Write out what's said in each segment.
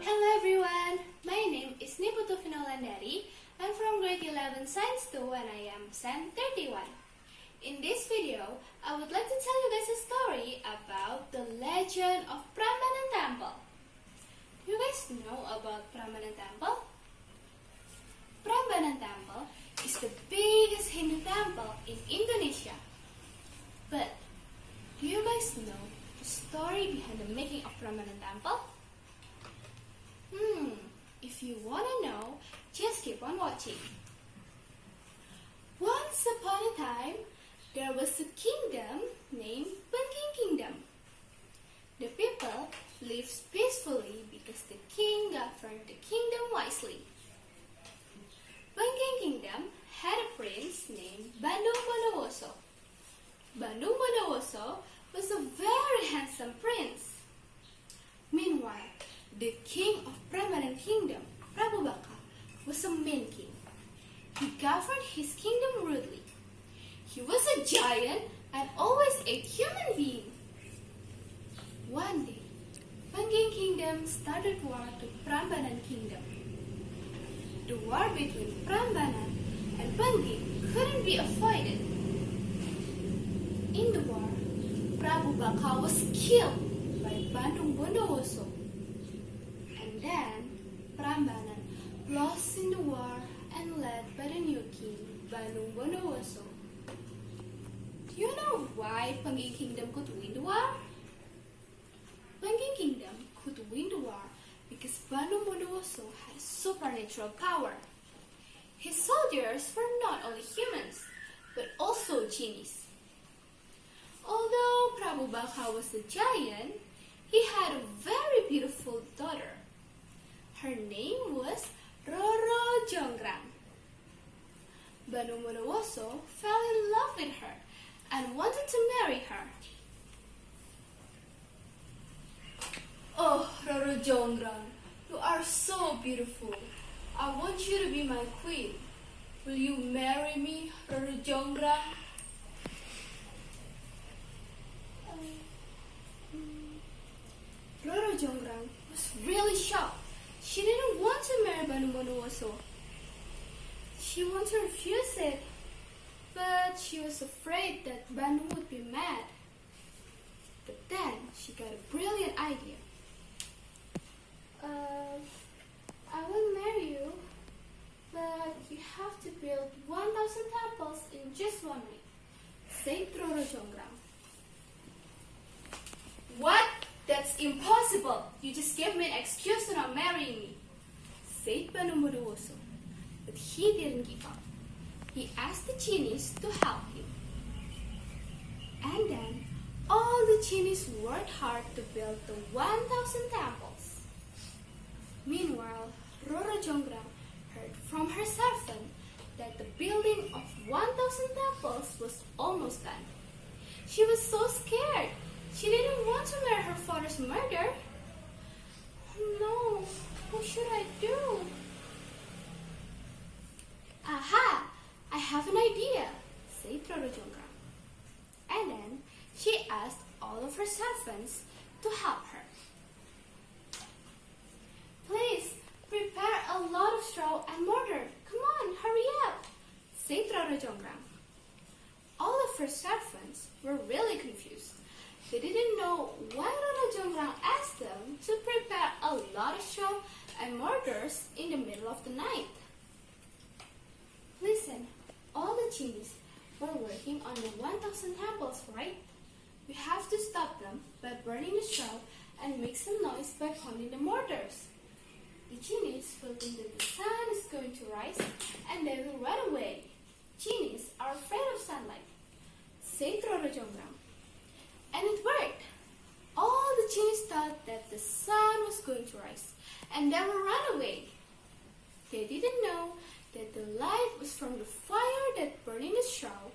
Hello everyone, my name is Dari. I'm from grade 11 Science 2 and I am Sem 31. In this video, I would like to tell you guys a story about the legend of Prambanan Temple. Do you guys know about Prambanan Temple? Prambanan Temple is the biggest Hindu temple in Indonesia. But do you guys know the story behind the making of Prambanan Temple? If you want to know, just keep on watching. Once upon a time, there was a kingdom named Banking Kingdom. The people lived peacefully because the king governed the kingdom wisely. Banking Kingdom had a prince named Bandung Bondowoso. Bandung Bondowoso was a very handsome prince. Meanwhile, the king of Prambanan Kingdom, Prambanan, was a mean king. He governed his kingdom rudely. He was a giant and always ate human beings. One day, Banking Kingdom started war to Prambanan Kingdom. The war between Prambanan and Banking couldn't be avoided. In the war, Prambanan was killed by Bandung Bondowoso. And then, Prambanan lost in the war and led by the new king, Bandung Bondowoso. Do you know why Banking Kingdom could win the war? Banking Kingdom could win the war because Bandung Bondowoso had supernatural power. His soldiers were not only humans, but also genies. Although Prambanan was a giant, he had a very beautiful daughter. Her name was Roro Jonggrang. Bandung Bondowoso fell in love with her and wanted to marry her. Oh, Roro Jonggrang, you are so beautiful. I want you to be my queen. Will you marry me, Roro Jonggrang? Roro Jonggrang was really shocked. She didn't want to marry Bandung Bondowoso. She wanted to refuse it, but she was afraid that Bandung would be mad. But then she got a brilliant idea. I will marry you, but you have to build 1,000 temples in just 1 week, said Roro Jonggrang. What? That's impossible. You just gave me an excuse to not marrying me, said Bandung Bondowoso. But he didn't give up. He asked the genies to help him. And then all the genies worked hard to build the 1,000 temples. Meanwhile, Roro Jonggrang heard from her servant that the building of 1,000 temples was almost done. She was so scared. She didn't want to marry her father's murderer. No, what should I do? Aha! I have an idea, said Roro Jonggrang. And then she asked all of her servants to help her. Please, prepare a lot of straw and mortar. Come on, hurry up, said Roro Jonggrang. All of her servants were really confused. They didn't know why Roro Jonggrang asked them to prepare a lot of straw and mortars in the middle of the night. Listen, all the genies were working on the 1,000 temples, right? We have to stop them by burning the straw and make some noise by pounding the mortars. The genies will think that the sun is going to rise and they will run away. Genies are afraid of sunlight, said Roro Jonggrang. And it worked. All the genies thought that the sun was going to rise and they would run away. They didn't know that the light was from the fire that burned in the straw,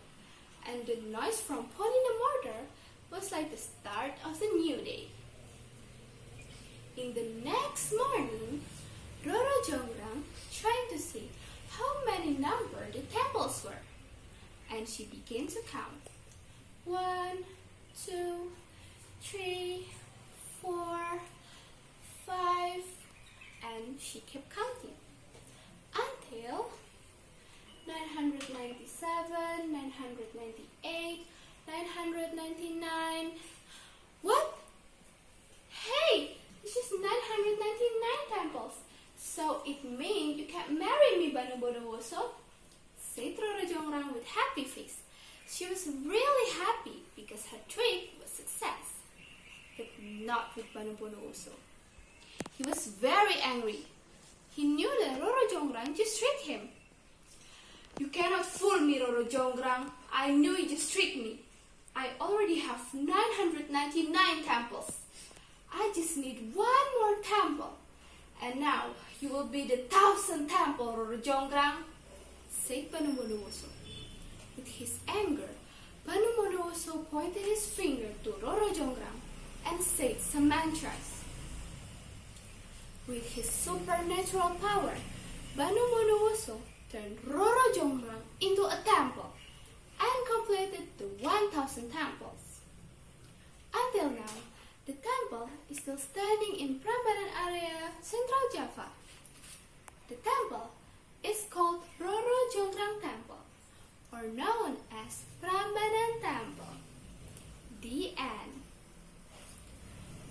and the noise from pounding the mortar was like the start of the new day. In the next morning, Roro Jonggrang tried to see how many number the temples were, and she began to count. 1, 2, 3, 4, 5, she kept counting until 997, 998, 999. What? Hey, this is 999 temples. So it means you can't marry me, Banu Bondowoso, said Roro Jonggrang with happy face. She was really happy because her trick was success, but not with Banu Bondowoso. He was very angry. He knew that Roro Jonggrang just tricked him. You cannot fool me, Roro Jonggrang. I knew you just tricked me. I already have 999 temples. I just need one more temple. And now you will be the 1,000th temple, Roro Jonggrang, said Banu Bondowoso. With his anger, Banu Bondowoso pointed his finger to Roro Jonggrang and said some mantras. With his supernatural power, Banu Bondowoso turned Roro Jonggrang into a temple and completed the 1,000 temples. Until now, the temple is still standing in Prambanan area, Central Java. The temple is called Roro Jonggrang Temple, or known as Prambanan Temple. The end.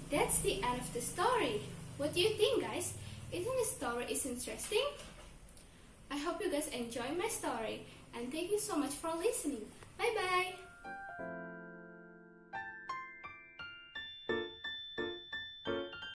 That's the end of the story. What do you think, guys? Isn't the story interesting? I hope you guys enjoy my story, and thank you so much for listening. Bye bye.